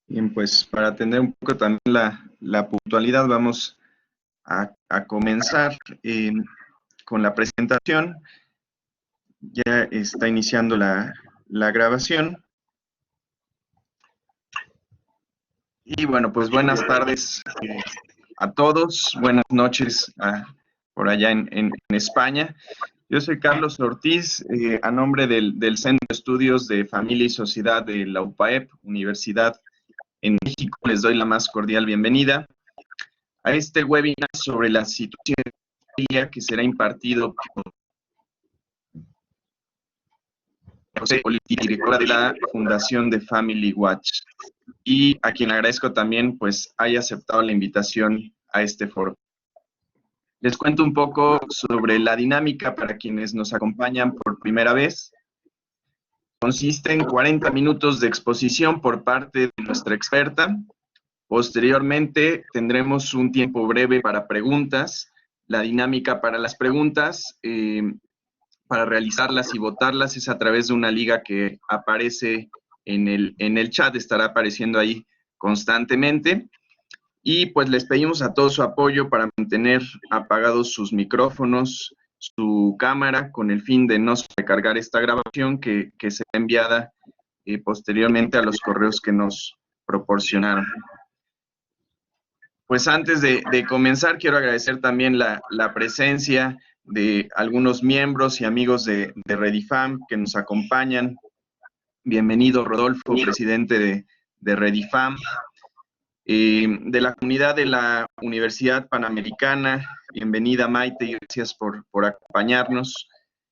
Bien, pues para atender un poco también la puntualidad, vamos a comenzar con la presentación. Ya está iniciando la grabación. Y bueno, pues buenas tardes a todos, buenas noches por allá en España. Yo soy Carlos Ortiz, a nombre del Centro de Estudios de Familia y Sociedad de la UPAEP, Universidad en México. Les doy la más cordial bienvenida a este webinar sobre la situación de familia que será impartido por José Politi, directora de la Fundación de Family Watch, y a quien agradezco también pues haya aceptado la invitación a este foro. Les cuento un poco sobre la dinámica para quienes nos acompañan por primera vez. Consiste en 40 minutos de exposición por parte de nuestra experta. Posteriormente tendremos un tiempo breve para preguntas. La dinámica para las preguntas, para realizarlas y votarlas, es a través de una liga que aparece en el chat, estará apareciendo ahí constantemente. Y pues les pedimos a todos su apoyo para mantener apagados sus micrófonos, su cámara, con el fin de no sobrecargar esta grabación que será enviada posteriormente a los correos que nos proporcionaron. Pues antes de comenzar, quiero agradecer también la presencia de algunos miembros y amigos de Redifam que nos acompañan. Bienvenido Rodolfo, presidente de Redifam. De la comunidad de la Universidad Panamericana, bienvenida Maite, y gracias por acompañarnos.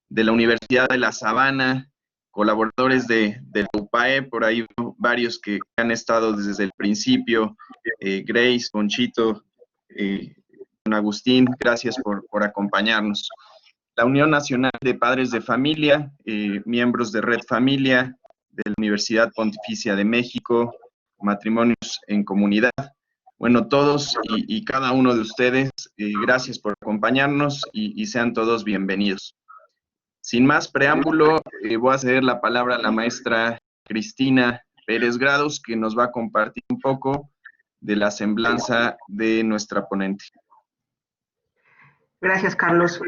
De la Universidad de La Sabana, colaboradores de la UPAE, por ahí varios que han estado desde el principio, Grace, Conchito, don Agustín, gracias por acompañarnos. La Unión Nacional de Padres de Familia, miembros de Red Familia, de la Universidad Pontificia de México, Matrimonios en Comunidad. Bueno, todos y cada uno de ustedes, gracias por acompañarnos y sean todos bienvenidos. Sin más preámbulo, voy a ceder la palabra a la maestra Cristina Pérez Grados, que nos va a compartir un poco de la semblanza de nuestra ponente. Gracias, Carlos.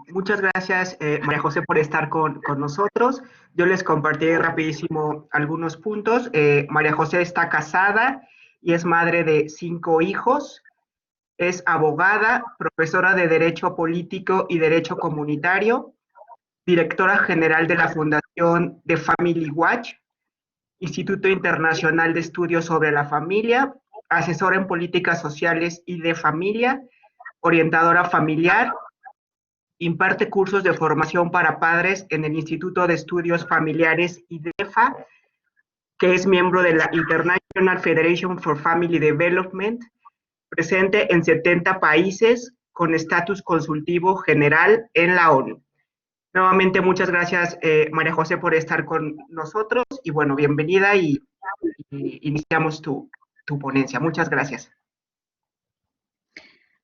Muchas gracias, María José, por estar con nosotros. Yo les compartiré rapidísimo algunos puntos. María José está casada y es madre de 5 hijos. Es abogada, profesora de Derecho Político y Derecho Comunitario, directora general de la Fundación de Family Watch, Instituto Internacional de Estudios sobre la Familia, asesora en políticas sociales y de familia, orientadora familiar, imparte cursos de formación para padres en el Instituto de Estudios Familiares IDEFA, que es miembro de la International Federation for Family Development, presente en 70 países con estatus consultivo general en la ONU. Nuevamente, muchas gracias, María José, por estar con nosotros y bueno, bienvenida y iniciamos tu ponencia. Muchas gracias.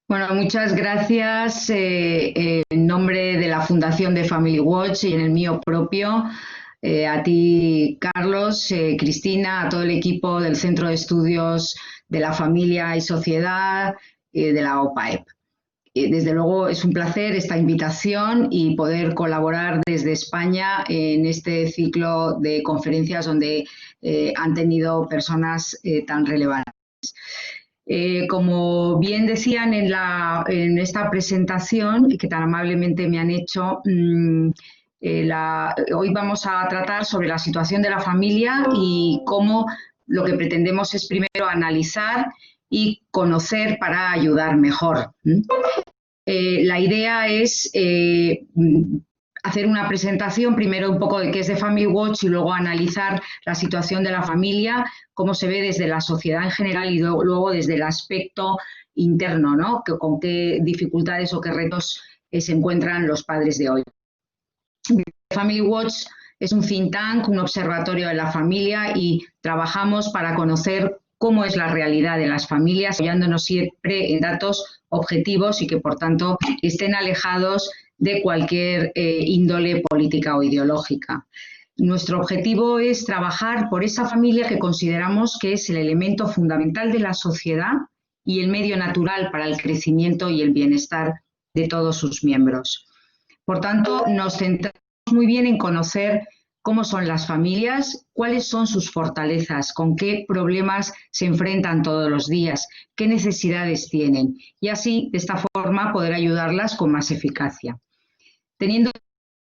Bueno, muchas gracias en nombre de la Fundación de Family Watch y en el mío propio, a ti, Carlos, Cristina, a todo el equipo del Centro de Estudios de la Familia y Sociedad de la UPAEP. Desde luego es un placer esta invitación y poder colaborar desde España en este ciclo de conferencias donde han tenido personas tan relevantes. Como bien decían en esta presentación que tan amablemente me han hecho, hoy vamos a tratar sobre la situación de la familia y cómo lo que pretendemos es primero analizar y conocer para ayudar mejor. La idea es hacer una presentación, primero un poco de qué es de Family Watch y luego analizar la situación de la familia, cómo se ve desde la sociedad en general y luego desde el aspecto interno, ¿no? Con qué dificultades o qué retos se encuentran los padres de hoy. Family Watch es un think tank, un observatorio de la familia y trabajamos para conocer cómo es la realidad de las familias, apoyándonos siempre en datos objetivos y que, por tanto, estén alejados de cualquier índole política o ideológica. nuestro objetivo es trabajar por esa familia que consideramos que es el elemento fundamental de la sociedad y el medio natural para el crecimiento y el bienestar de todos sus miembros. Por tanto, nos centramos muy bien en conocer cómo son las familias, cuáles son sus fortalezas, con qué problemas se enfrentan todos los días, qué necesidades tienen y así, de esta forma, poder ayudarlas con más eficacia. Teniendo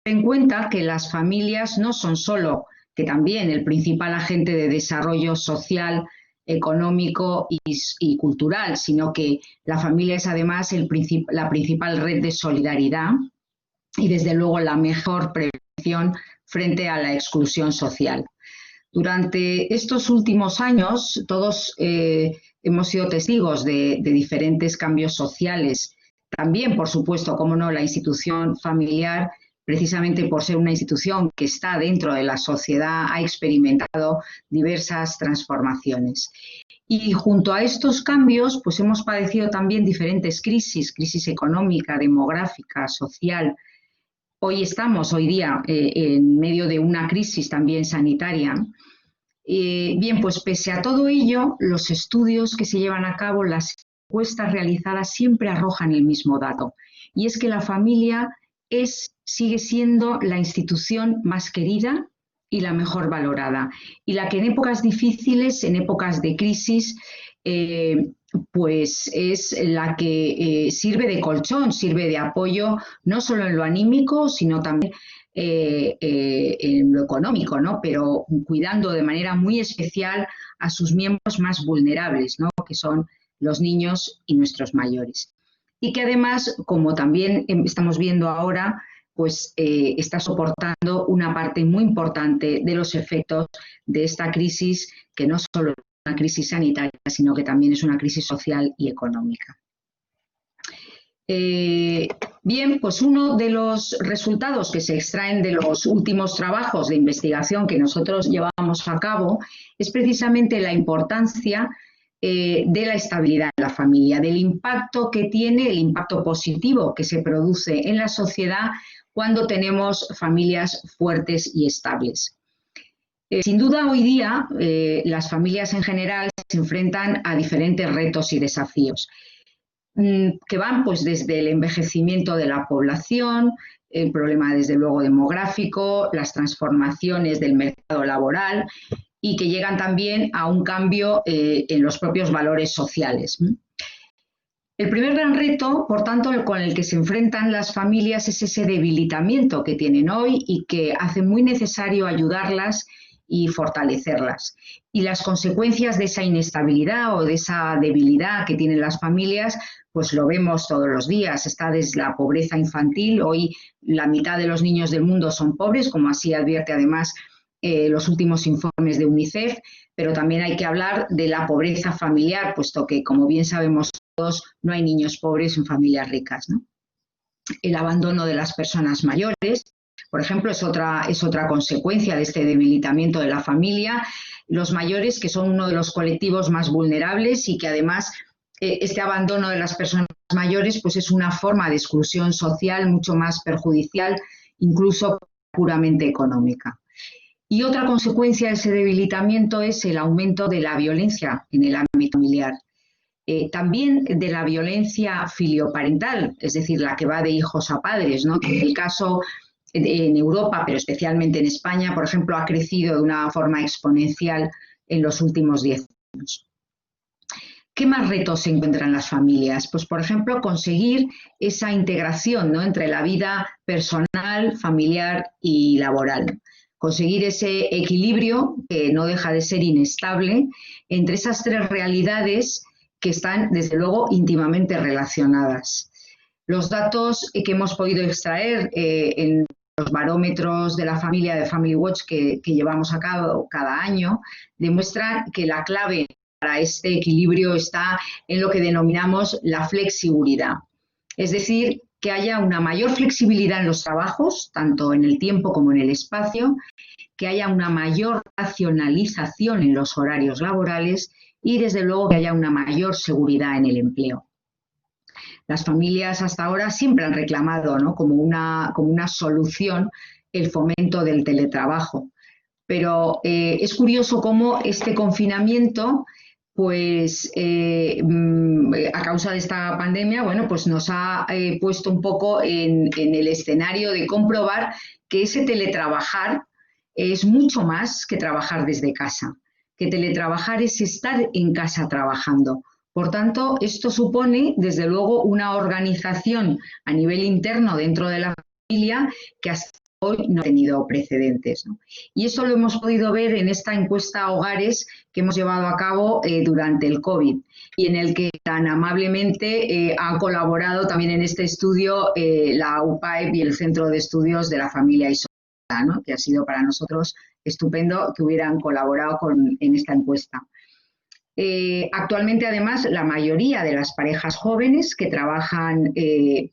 en cuenta que las familias no son solo, que también el principal agente de desarrollo social, económico y cultural, sino que la familia es además la principal red de solidaridad y desde luego la mejor prevención frente a la exclusión social. Durante estos últimos años todos hemos sido testigos de diferentes cambios sociales. También, por supuesto, como no, la institución familiar, precisamente por ser una institución que está dentro de la sociedad, ha experimentado diversas transformaciones. Y junto a estos cambios, pues hemos padecido también diferentes crisis económica, demográfica, social. Hoy día, en medio de una crisis también sanitaria. Bien, pues pese a todo ello, los estudios que se llevan a cabo, las encuestas realizadas siempre arrojan el mismo dato, y es que la familia sigue siendo la institución más querida y la mejor valorada, y la que en épocas difíciles, en épocas de crisis, pues es la que sirve de colchón, sirve de apoyo, no solo en lo anímico, sino también en lo económico, ¿no? Pero cuidando de manera muy especial a sus miembros más vulnerables, ¿no? Que son los niños y nuestros mayores. Y que además, como también estamos viendo ahora, pues está soportando una parte muy importante de los efectos de esta crisis, que no solo es una crisis sanitaria, sino que también es una crisis social y económica. Bien, pues uno de los resultados que se extraen de los últimos trabajos de investigación que nosotros llevamos a cabo es precisamente la importancia de la estabilidad en la familia, del impacto que tiene, el impacto positivo que se produce en la sociedad cuando tenemos familias fuertes y estables. Sin duda, hoy día las familias en general se enfrentan a diferentes retos y desafíos que van pues desde el envejecimiento de la población, el problema desde luego demográfico, las transformaciones del mercado laboral y que llegan también a un cambio en los propios valores sociales. El primer gran reto, por tanto, con el que se enfrentan las familias es ese debilitamiento que tienen hoy y que hace muy necesario ayudarlas y fortalecerlas. Y las consecuencias de esa inestabilidad o de esa debilidad que tienen las familias, pues lo vemos todos los días. Está desde la pobreza infantil. Hoy la mitad de los niños del mundo son pobres, como así advierte además los últimos informes de UNICEF, pero también hay que hablar de la pobreza familiar, puesto que, como bien sabemos todos, no hay niños pobres en familias ricas, ¿no? El abandono de las personas mayores, por ejemplo, es otra consecuencia de este debilitamiento de la familia. Los mayores, que son uno de los colectivos más vulnerables y que además este abandono de las personas mayores pues es una forma de exclusión social mucho más perjudicial, incluso puramente económica. Y otra consecuencia de ese debilitamiento es el aumento de la violencia en el ámbito familiar. También de la violencia filioparental, es decir, la que va de hijos a padres, ¿no? En el caso en Europa, pero especialmente en España, por ejemplo, ha crecido de una forma exponencial en los últimos 10 años. ¿Qué más retos se encuentran las familias? Pues, por ejemplo, conseguir esa integración, ¿no?, entre la vida personal, familiar y laboral. Conseguir ese equilibrio, que no deja de ser inestable, entre esas tres realidades que están, desde luego, íntimamente relacionadas. Los datos que hemos podido extraer en los barómetros de la familia de Family Watch que llevamos a cabo cada año demuestran que la clave para este equilibrio está en lo que denominamos la flexibilidad. Es decir, que haya una mayor flexibilidad en los trabajos, tanto en el tiempo como en el espacio, que haya una mayor racionalización en los horarios laborales y, desde luego, que haya una mayor seguridad en el empleo. Las familias hasta ahora siempre han reclamado, ¿no?, como una solución el fomento del teletrabajo. Pero es curioso cómo este confinamiento, pues a causa de esta pandemia, bueno, pues nos ha puesto un poco en el escenario de comprobar que ese teletrabajar es mucho más que trabajar desde casa, que teletrabajar es estar en casa trabajando. Por tanto, esto supone, desde luego, una organización a nivel interno dentro de la familia que hasta hoy no ha tenido precedentes, ¿no? Y eso lo hemos podido ver en esta encuesta a hogares que hemos llevado a cabo durante el COVID y en el que tan amablemente ha colaborado también en este estudio la UPAEP y el Centro de Estudios de la Familia y Sociedad, ¿no? Que ha sido para nosotros estupendo que hubieran colaborado en esta encuesta. Actualmente, además, la mayoría de las parejas jóvenes que trabajan,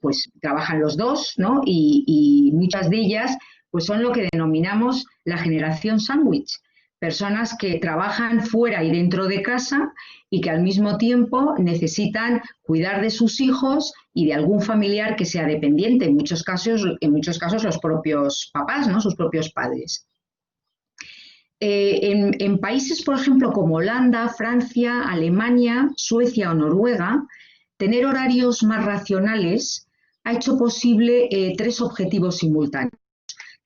pues trabajan los dos, ¿no? Y muchas de ellas, pues son lo que denominamos la generación sándwich, personas que trabajan fuera y dentro de casa y que al mismo tiempo necesitan cuidar de sus hijos y de algún familiar que sea dependiente, en muchos casos los propios papás, ¿no? Sus propios padres. En países, por ejemplo, como Holanda, Francia, Alemania, Suecia o Noruega, tener horarios más racionales ha hecho posible 3 objetivos simultáneos.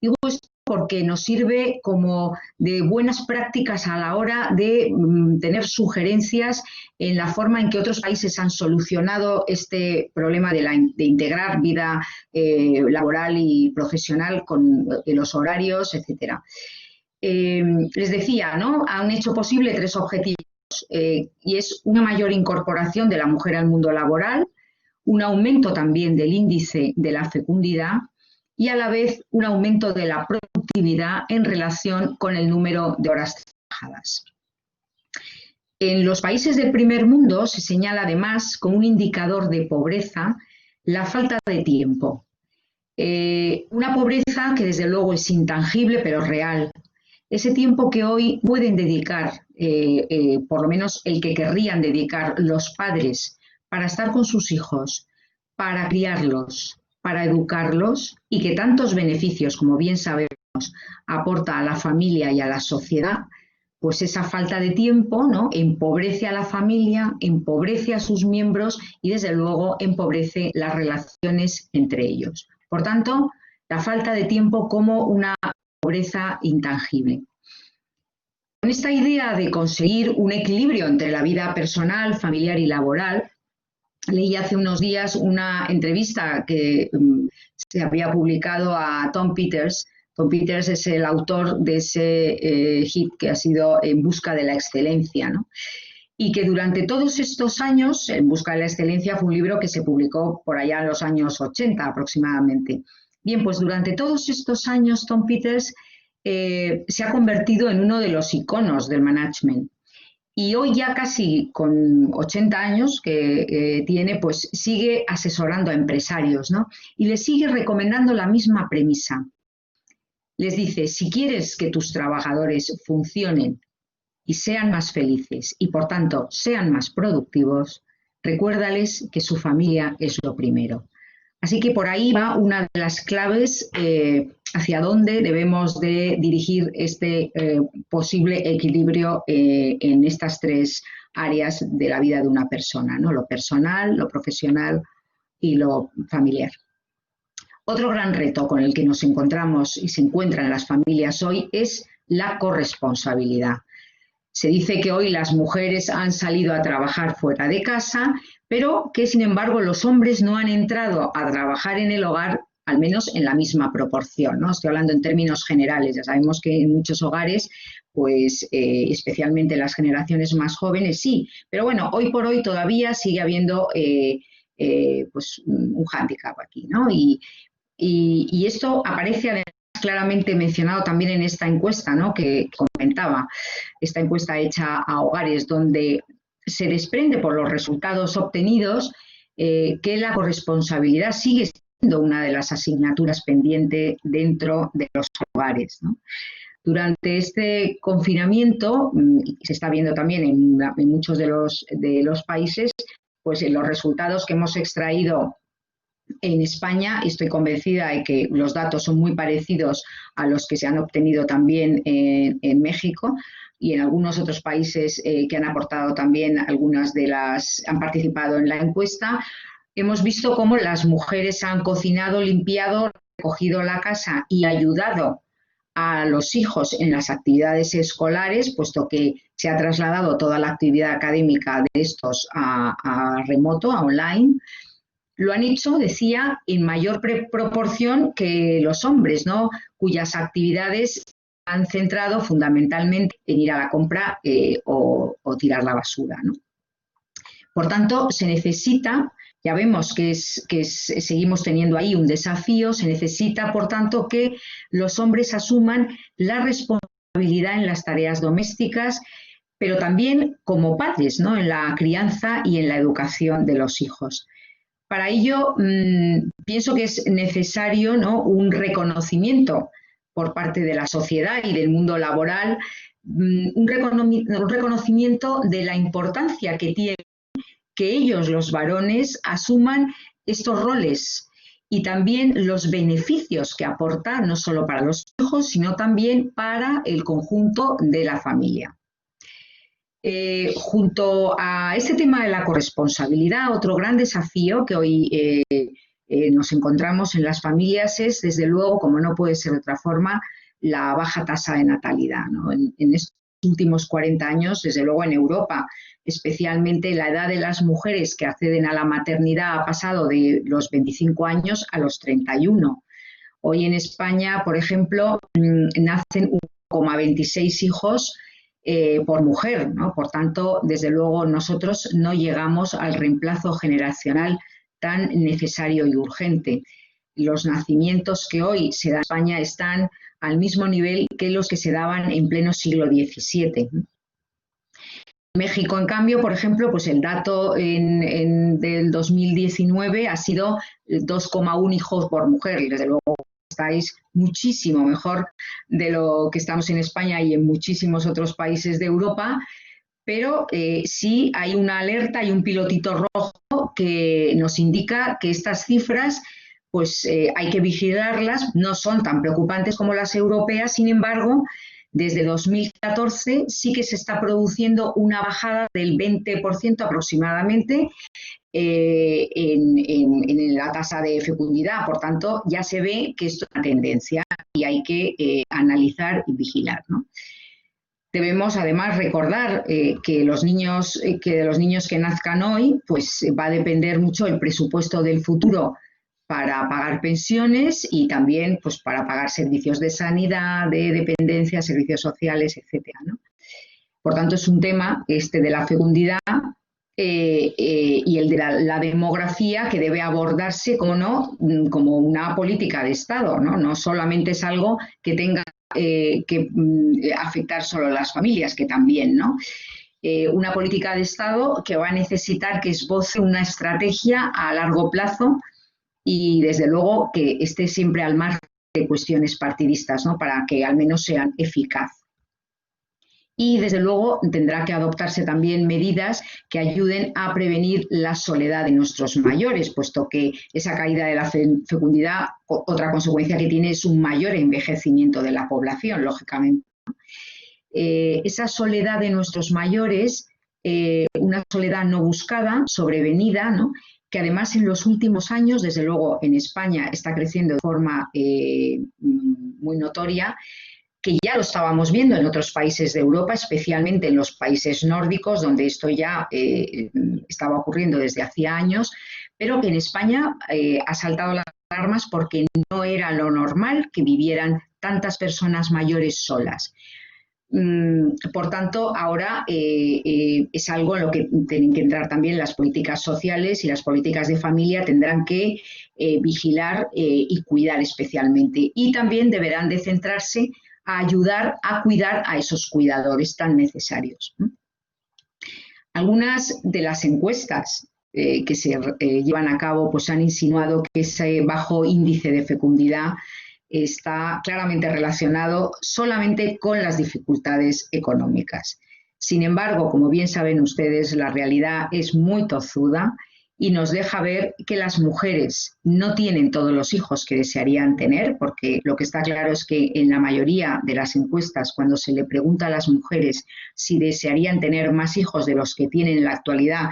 Digo esto porque nos sirve como de buenas prácticas a la hora de tener sugerencias en la forma en que otros países han solucionado este problema de integrar vida laboral y profesional con los horarios, etcétera. Les decía, ¿no? Han hecho posible 3 objetivos y es una mayor incorporación de la mujer al mundo laboral, un aumento también del índice de la fecundidad y a la vez un aumento de la productividad en relación con el número de horas trabajadas. En los países del primer mundo se señala además como un indicador de pobreza la falta de tiempo. Una pobreza que desde luego es intangible pero real. Ese tiempo que hoy pueden dedicar, por lo menos el que querrían dedicar los padres para estar con sus hijos, para criarlos, para educarlos y que tantos beneficios, como bien sabemos, aporta a la familia y a la sociedad, pues esa falta de tiempo, ¿no? Empobrece a la familia, empobrece a sus miembros y desde luego empobrece las relaciones entre ellos. Por tanto, la falta de tiempo como una pobreza intangible. Con esta idea de conseguir un equilibrio entre la vida personal, familiar y laboral, leí hace unos días una entrevista que se había publicado a Tom Peters. Tom Peters es el autor de ese hit que ha sido En busca de la excelencia, ¿no? Y que durante todos estos años, En busca de la excelencia fue un libro que se publicó por allá en los años 80 aproximadamente. Bien, pues durante todos estos años Tom Peters se ha convertido en uno de los iconos del management. Y hoy ya casi con 80 años que tiene, pues sigue asesorando a empresarios, ¿no? Y les sigue recomendando la misma premisa. Les dice, si quieres que tus trabajadores funcionen y sean más felices y por tanto sean más productivos, recuérdales que su familia es lo primero. Así que por ahí va una de las claves hacia dónde debemos de dirigir este posible equilibrio en estas 3 áreas de la vida de una persona, ¿no? Lo personal, lo profesional y lo familiar. Otro gran reto con el que nos encontramos y se encuentran las familias hoy es la corresponsabilidad. Se dice que hoy las mujeres han salido a trabajar fuera de casa, pero que sin embargo los hombres no han entrado a trabajar en el hogar, al menos en la misma proporción, ¿no? Estoy hablando en términos generales. Ya sabemos que en muchos hogares, pues especialmente las generaciones más jóvenes, sí, pero bueno, hoy por hoy todavía sigue habiendo pues un hándicap aquí, ¿no? Y esto aparece además claramente mencionado también en esta encuesta, ¿no? Que comentaba, esta encuesta hecha a hogares donde se desprende por los resultados obtenidos que la corresponsabilidad sigue siendo una de las asignaturas pendientes dentro de los hogares, ¿no? Durante este confinamiento, se está viendo también en muchos de los países, pues en los resultados que hemos extraído En España estoy convencida de que los datos son muy parecidos a los que se han obtenido también en México y en algunos otros países que han aportado también han participado en la encuesta. Hemos visto cómo las mujeres han cocinado, limpiado, recogido la casa y ayudado a los hijos en las actividades escolares, puesto que se ha trasladado toda la actividad académica de estos a remoto, a online. Lo han hecho, decía, en mayor proporción que los hombres, ¿no?, cuyas actividades han centrado fundamentalmente en ir a la compra o tirar la basura, ¿no? Por tanto, se necesita, ya vemos que seguimos teniendo ahí un desafío, se necesita, por tanto, que los hombres asuman la responsabilidad en las tareas domésticas, pero también como padres, ¿no?, en la crianza y en la educación de los hijos. Para ello, pienso que es necesario, ¿no?, un reconocimiento por parte de la sociedad y del mundo laboral, un reconocimiento de la importancia que tiene que ellos, los varones, asuman estos roles y también los beneficios que aporta no solo para los hijos, sino también para el conjunto de la familia. Junto a este tema de la corresponsabilidad, otro gran desafío que hoy nos encontramos en las familias es, desde luego, como no puede ser de otra forma, la baja tasa de natalidad, ¿no? En estos últimos 40 años, desde luego en Europa, especialmente la edad de las mujeres que acceden a la maternidad ha pasado de los 25 años a los 31. Hoy en España, por ejemplo, nacen 1,26 hijos por mujer, ¿no? Por tanto, desde luego nosotros no llegamos al reemplazo generacional tan necesario y urgente. Los nacimientos que hoy se dan en España están al mismo nivel que los que se daban en pleno siglo XVII. En México, en cambio, por ejemplo, pues el dato del 2019 ha sido 2,1 hijos por mujer. Desde luego estáis muchísimo mejor de lo que estamos en España y en muchísimos otros países de Europa, pero sí hay una alerta y un pilotito rojo que nos indica que estas cifras pues hay que vigilarlas, no son tan preocupantes como las europeas, sin embargo, desde 2014 sí que se está produciendo una bajada del 20% aproximadamente en la tasa de fecundidad. Por tanto, ya se ve que esto es una tendencia y hay que analizar y vigilar, ¿no? Debemos además recordar que de los niños que nazcan hoy, pues va a depender mucho el presupuesto del futuro para pagar pensiones y también pues para pagar servicios de sanidad, de dependencia, servicios sociales, etcétera, ¿no? Por tanto, es un tema de la fecundidad y el de la demografía que debe abordarse, como no, como una política de Estado, ¿no? No solamente es algo que tenga que afectar solo a las familias, que también, ¿no? Una política de Estado que va a necesitar que esboce una estrategia a largo plazo y, desde luego, que esté siempre al margen de cuestiones partidistas, ¿no?, para que al menos sean eficaces. Y, desde luego, tendrá que adoptarse también medidas que ayuden a prevenir la soledad de nuestros mayores, puesto que esa caída de la fecundidad, otra consecuencia que tiene es un mayor envejecimiento de la población, lógicamente. Esa soledad de nuestros mayores, una soledad no buscada, sobrevenida, ¿no?, que además en los últimos años, desde luego en España, está creciendo de forma muy notoria, que ya lo estábamos viendo en otros países de Europa, especialmente en los países nórdicos, donde esto ya estaba ocurriendo desde hacía años, pero que en España ha saltado las alarmas porque no era lo normal que vivieran tantas personas mayores solas. Por tanto, ahora es algo en lo que tienen que entrar también las políticas sociales y las políticas de familia tendrán que vigilar y cuidar especialmente. Y también deberán de centrarse a ayudar a cuidar a esos cuidadores tan necesarios. Algunas de las encuestas que se llevan a cabo pues han insinuado que ese bajo índice de fecundidad está claramente relacionado solamente con las dificultades económicas. Sin embargo, como bien saben ustedes, la realidad es muy tozuda y nos deja ver que las mujeres no tienen todos los hijos que desearían tener, porque lo que está claro es que en la mayoría de las encuestas, cuando se le pregunta a las mujeres si desearían tener más hijos de los que tienen en la actualidad,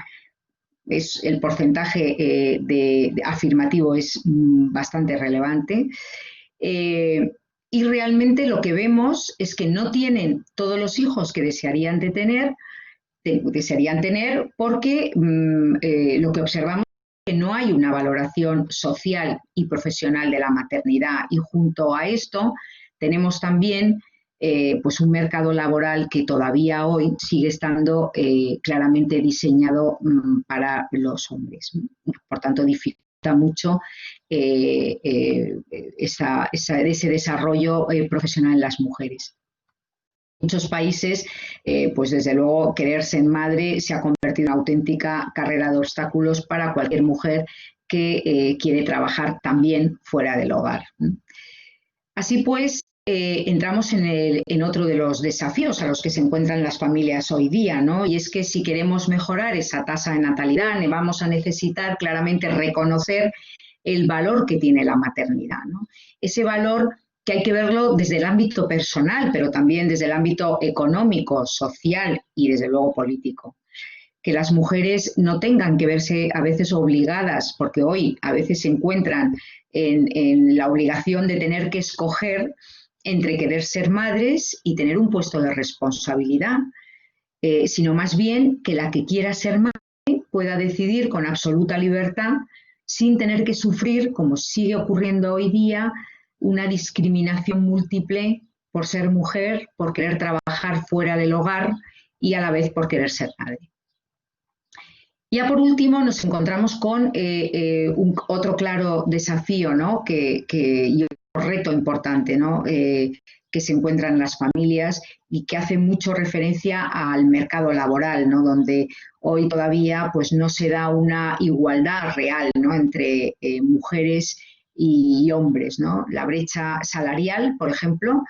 el porcentaje de afirmativo es bastante relevante. Y realmente lo que vemos es que no tienen todos los hijos que desearían tener porque lo que observamos es que no hay una valoración social y profesional de la maternidad, y junto a esto tenemos también pues un mercado laboral que todavía hoy sigue estando claramente diseñado para los hombres. Por tanto, dificulta mucho ese desarrollo profesional en las mujeres. En muchos países, pues desde luego, querer ser madre se ha convertido en una auténtica carrera de obstáculos para cualquier mujer que quiere trabajar también fuera del hogar. Así pues, entramos en otro de los desafíos a los que se encuentran las familias hoy día, ¿no? Y es que si queremos mejorar esa tasa de natalidad, vamos a necesitar claramente reconocer el valor que tiene la maternidad, ¿no? Ese valor que hay que verlo desde el ámbito personal, pero también desde el ámbito económico, social y desde luego político. Que las mujeres no tengan que verse a veces obligadas, porque hoy a veces se encuentran en la obligación de tener que escoger entre querer ser madres y tener un puesto de responsabilidad, sino más bien que la que quiera ser madre pueda decidir con absoluta libertad sin tener que sufrir, como sigue ocurriendo hoy día, una discriminación múltiple por ser mujer, por querer trabajar fuera del hogar y a la vez por querer ser madre. Ya por último nos encontramos con otro claro desafío, ¿no? y un reto importante, ¿no? Que se encuentran las familias y que hace mucho referencia al mercado laboral, ¿no? Donde hoy todavía pues, no se da una igualdad real, ¿no? Entre mujeres y hombres, ¿no? La brecha salarial, por ejemplo,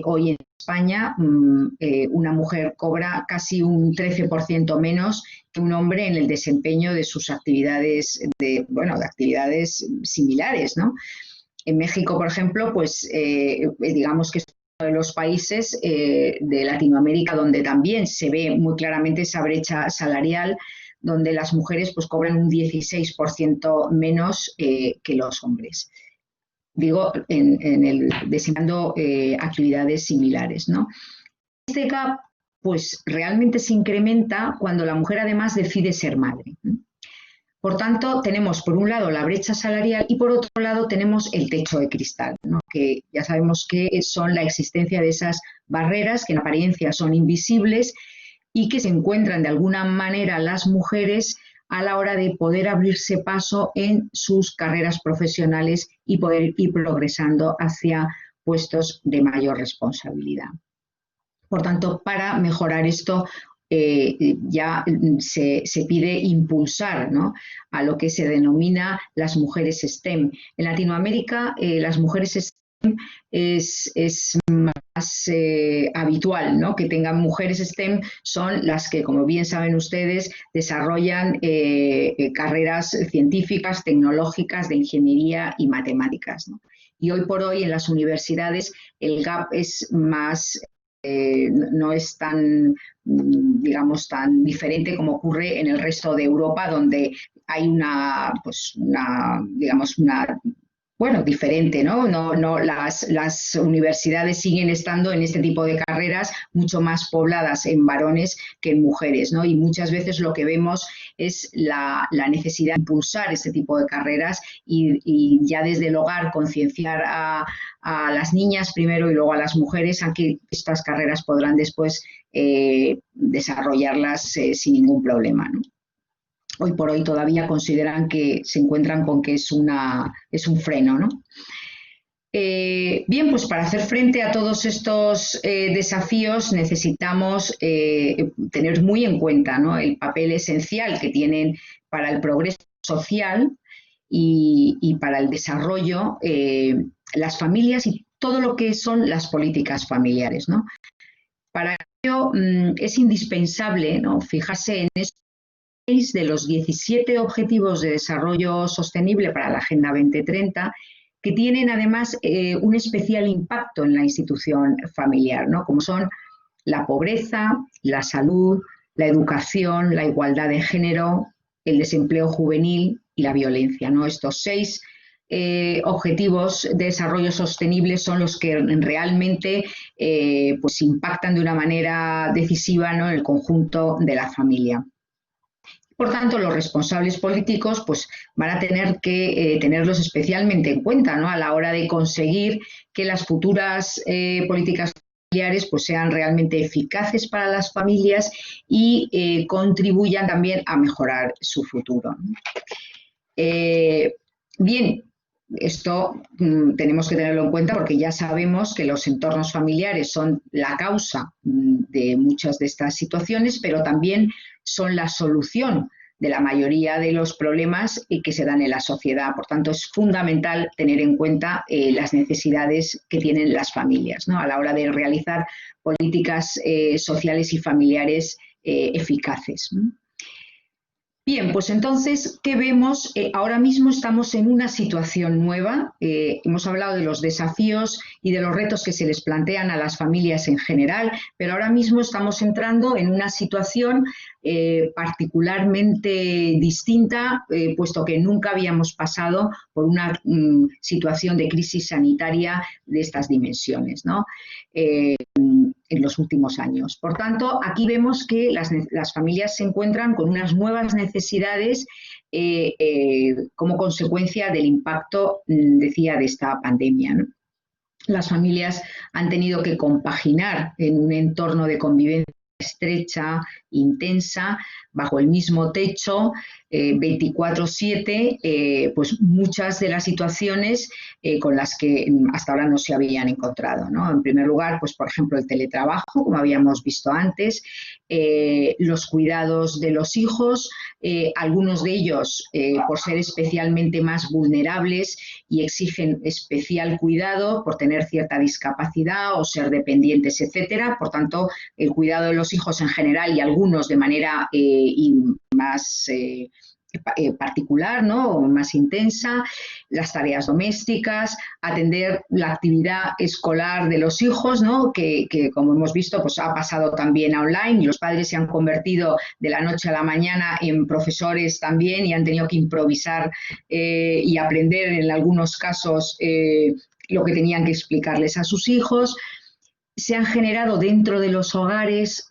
hoy en España una mujer cobra casi un 13% menos que un hombre en el desempeño de sus actividades, de actividades similares, ¿no? En México, por ejemplo, pues digamos que es uno de los países de Latinoamérica donde también se ve muy claramente esa brecha salarial, donde las mujeres pues cobran un 16% menos que los hombres. Digo, desempeñando actividades similares, ¿no? Este gap pues realmente se incrementa cuando la mujer además decide ser madre. Por tanto, tenemos por un lado la brecha salarial y por otro lado tenemos el techo de cristal, ¿no? Que ya sabemos que son la existencia de esas barreras que en apariencia son invisibles y que se encuentran de alguna manera las mujeres a la hora de poder abrirse paso en sus carreras profesionales y poder ir progresando hacia puestos de mayor responsabilidad. Por tanto, para mejorar esto, ya se pide impulsar, ¿no? A lo que se denomina las mujeres STEM. En Latinoamérica, las mujeres STEM es más habitual, ¿no? Que tengan mujeres STEM, son las que, como bien saben ustedes, desarrollan carreras científicas, tecnológicas, de ingeniería y matemáticas, ¿no? Y hoy por hoy en las universidades el gap es más... no es tan, digamos, tan diferente como ocurre en el resto de Europa, donde hay diferente, ¿no? Las universidades siguen estando en este tipo de carreras mucho más pobladas en varones que en mujeres, ¿no? Y muchas veces lo que vemos es la necesidad de impulsar este tipo de carreras y ya desde el hogar concienciar a las niñas primero y luego a las mujeres a que estas carreras podrán después desarrollarlas sin ningún problema, ¿no? Hoy por hoy todavía consideran que se encuentran con que es un freno, ¿no? Bien, pues para hacer frente a todos estos desafíos necesitamos tener muy en cuenta, ¿no? El papel esencial que tienen para el progreso social y para el desarrollo las familias y todo lo que son las políticas familiares, ¿no? Para ello es indispensable, ¿no? Fijarse en de los 17 Objetivos de Desarrollo Sostenible para la Agenda 2030, que tienen además un especial impacto en la institución familiar, ¿no? Como son la pobreza, la salud, la educación, la igualdad de género, el desempleo juvenil y la violencia, ¿no? Estos 6 objetivos de desarrollo sostenible son los que realmente pues impactan de una manera decisiva, ¿no?, en el conjunto de la familia. Por tanto, los responsables políticos pues, van a tener que tenerlos especialmente en cuenta, ¿no?, a la hora de conseguir que las futuras políticas familiares pues, sean realmente eficaces para las familias y contribuyan también a mejorar su futuro. Bien, esto tenemos que tenerlo en cuenta porque ya sabemos que los entornos familiares son la causa de muchas de estas situaciones, pero también son la solución de la mayoría de los problemas que se dan en la sociedad. Por tanto, es fundamental tener en cuenta las necesidades que tienen las familias, ¿no?, a la hora de realizar políticas sociales y familiares eficaces, ¿no? Bien, pues entonces, ¿qué vemos? Ahora mismo estamos en una situación nueva. Hemos hablado de los desafíos y de los retos que se les plantean a las familias en general, pero ahora mismo estamos entrando en una situación particularmente distinta, puesto que nunca habíamos pasado por una situación de crisis sanitaria de estas dimensiones, ¿no?, en los últimos años. Por tanto, aquí vemos que las familias se encuentran con unas nuevas necesidades como consecuencia del impacto, decía, de esta pandemia, ¿no? Las familias han tenido que compaginar en un entorno de convivencia estrecha, intensa, bajo el mismo techo, 24/7, pues muchas de las situaciones con las que hasta ahora no se habían encontrado, ¿no? En primer lugar, pues por ejemplo, el teletrabajo, como habíamos visto antes, los cuidados de los hijos, algunos de ellos por ser especialmente más vulnerables y exigen especial cuidado por tener cierta discapacidad o ser dependientes, etcétera. Por tanto, el cuidado de los hijos en general y algunos de manera más particular, ¿no?, o más intensa, las tareas domésticas, atender la actividad escolar de los hijos, ¿no?, que como hemos visto pues ha pasado también a online, y los padres se han convertido de la noche a la mañana en profesores también y han tenido que improvisar y aprender en algunos casos lo que tenían que explicarles a sus hijos. Se han generado dentro de los hogares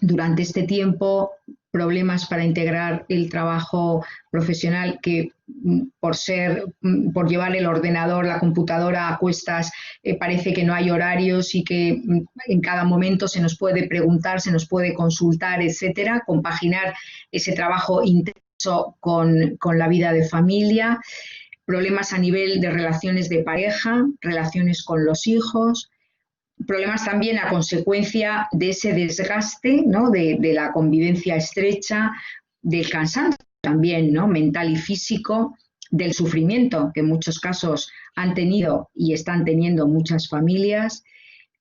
durante este tiempo problemas para integrar el trabajo profesional que por llevar el ordenador, la computadora a cuestas, parece que no hay horarios y que en cada momento se nos puede preguntar, se nos puede consultar, etcétera. Compaginar ese trabajo intenso con la vida de familia, problemas a nivel de relaciones de pareja, relaciones con los hijos, problemas también a consecuencia de ese desgaste, ¿no?, de la convivencia estrecha, del cansancio también, ¿no?, mental y físico, del sufrimiento que en muchos casos han tenido y están teniendo muchas familias,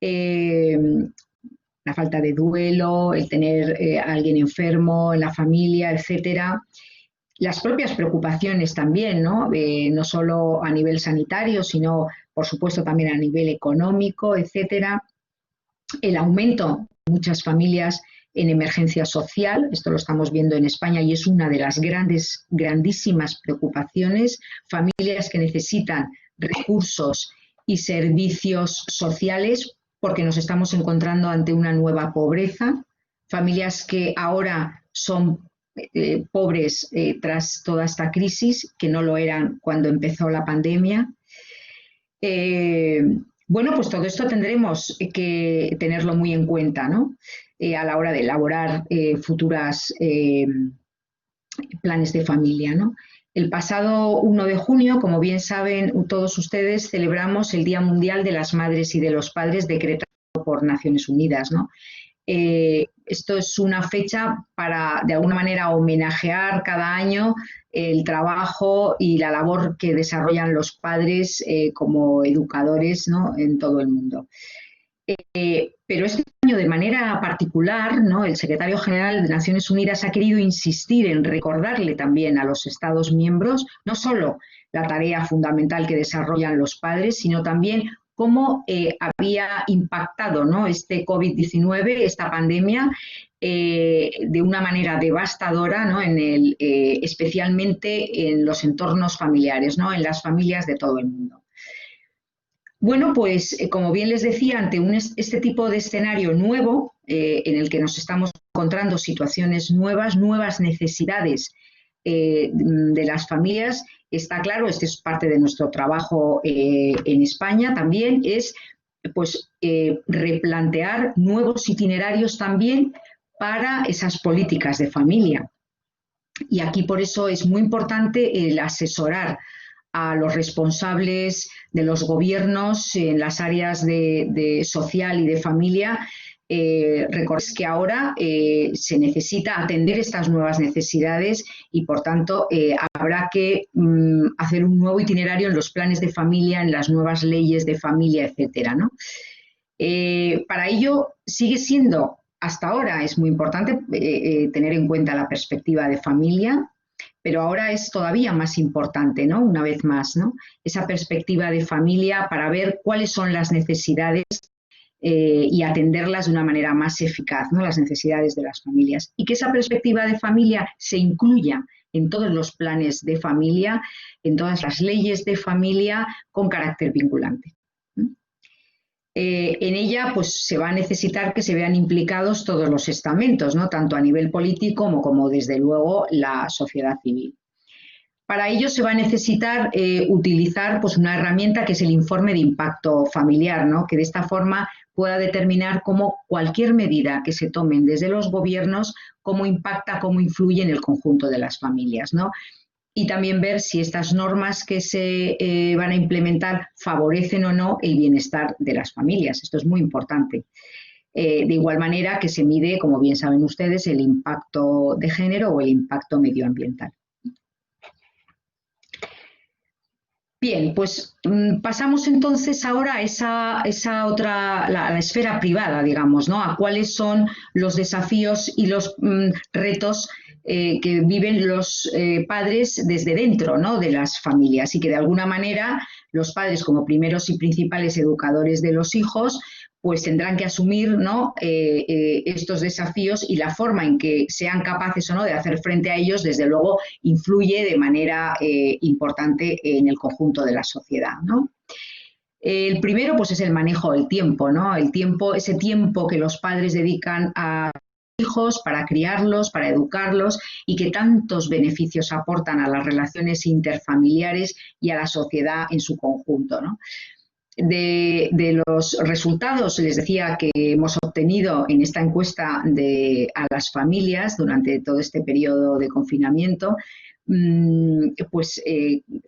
la falta de duelo, el tener a alguien enfermo en la familia, etcétera. Las propias preocupaciones también, ¿no?, no solo a nivel sanitario, sino por supuesto también a nivel económico, etcétera. El aumento de muchas familias en emergencia social, esto lo estamos viendo en España y es una de las grandísimas preocupaciones, familias que necesitan recursos y servicios sociales porque nos estamos encontrando ante una nueva pobreza, familias que ahora son pobres tras toda esta crisis, que no lo eran cuando empezó la pandemia. Bueno, pues todo esto tendremos que tenerlo muy en cuenta, ¿no?, a la hora de elaborar futuras planes de familia, ¿no? El pasado 1 de junio, como bien saben todos ustedes, celebramos el Día Mundial de las Madres y de los Padres decretado por Naciones Unidas, ¿no? Esto es una fecha para, de alguna manera, homenajear cada año el trabajo y la labor que desarrollan los padres como educadores, ¿no?, en todo el mundo. Pero este año, de manera particular, ¿no?, el secretario general de Naciones Unidas ha querido insistir en recordarle también a los Estados miembros no solo la tarea fundamental que desarrollan los padres, sino también cómo había impactado, ¿no?, este COVID-19, esta pandemia, de una manera devastadora, ¿no?, especialmente en los entornos familiares, ¿no?, en las familias de todo el mundo. Bueno, pues como bien les decía, ante este tipo de escenario nuevo, en el que nos estamos encontrando situaciones nuevas, nuevas necesidades de las familias, está claro, este es parte de nuestro trabajo en España también, es pues replantear nuevos itinerarios también para esas políticas de familia. Y aquí por eso es muy importante el asesorar a los responsables de los gobiernos en las áreas de social y de familia. Recordad que ahora se necesita atender estas nuevas necesidades y, por tanto, habrá que hacer un nuevo itinerario en los planes de familia, en las nuevas leyes de familia, etcétera, ¿no? Para ello, sigue siendo, hasta ahora es muy importante tener en cuenta la perspectiva de familia, pero ahora es todavía más importante, ¿no?, una vez más, ¿no?, esa perspectiva de familia para ver cuáles son las necesidades y atenderlas de una manera más eficaz, ¿no?, las necesidades de las familias. Y que esa perspectiva de familia se incluya en todos los planes de familia, en todas las leyes de familia con carácter vinculante. En ella pues se va a necesitar que se vean implicados todos los estamentos, ¿no?, tanto a nivel político como desde luego la sociedad civil. Para ello se va a necesitar utilizar pues una herramienta que es el informe de impacto familiar, ¿no?, que de esta forma pueda determinar cómo cualquier medida que se tomen desde los gobiernos, cómo impacta, cómo influye en el conjunto de las familias, ¿no? Y también ver si estas normas que se van a implementar favorecen o no el bienestar de las familias. Esto es muy importante. De igual manera que se mide, como bien saben ustedes, el impacto de género o el impacto medioambiental. Bien, pues pasamos entonces ahora a esa otra, la esfera privada, digamos, ¿no?, a cuáles son los desafíos y los retos que viven los padres desde dentro, ¿no?, de las familias, y que de alguna manera los padres, como primeros y principales educadores de los hijos, pues tendrán que asumir, ¿no?, estos desafíos, y la forma en que sean capaces o no de hacer frente a ellos, desde luego, influye de manera importante en el conjunto de la sociedad, ¿no? El primero, pues, es el manejo del tiempo, ¿no? El tiempo, ese tiempo que los padres dedican a hijos para criarlos, para educarlos, y que tantos beneficios aportan a las relaciones interfamiliares y a la sociedad en su conjunto, ¿no? De los resultados, les decía, que hemos obtenido en esta encuesta a las familias durante todo este periodo de confinamiento, pues